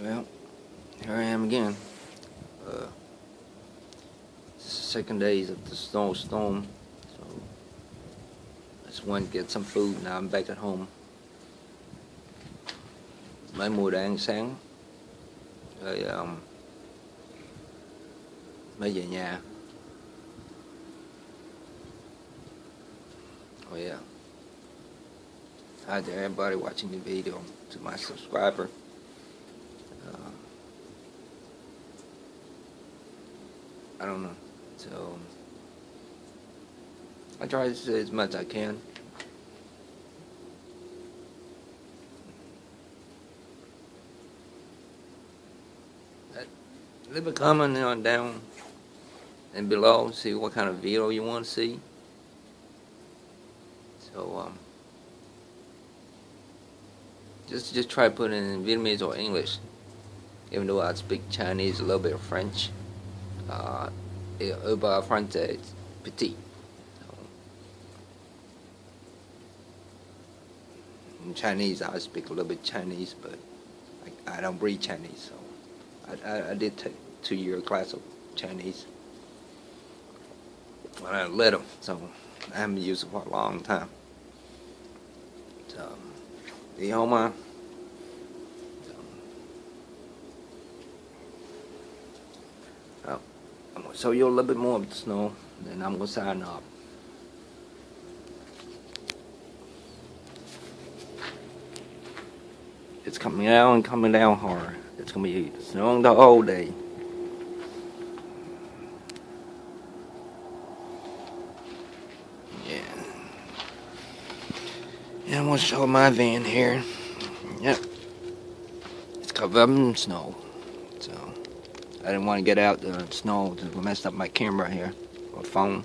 Well, here I am again. It's the second days of the snowstorm, so I just went to get some food. Now I'm back at home. Mới mua đồ ăn sáng, rồi mới về nhà. Oh yeah. Hi to everybody watching the video, to my subscriber. I don't know. So I try to say as much as I can. Leave a comment on down and below, see what kind of video you want to see. So just try putting it in Vietnamese or English. Even though I speak Chinese, a little bit of French. Über français petit. So, in Chinese, I speak a little bit Chinese, but I don't read Chinese. So I did take 2-year class of Chinese when I let them, so I haven't used it for a long time. So, đi không à? Well, I'm going to show you a little bit more of the snow, then I'm going to sign off. It's coming out and coming down hard. It's going to be snowing the whole day. Yeah, I'm going to show my van here. Yep. It's covered in snow. So I didn't want to get out the snow to mess up my camera here, or phone.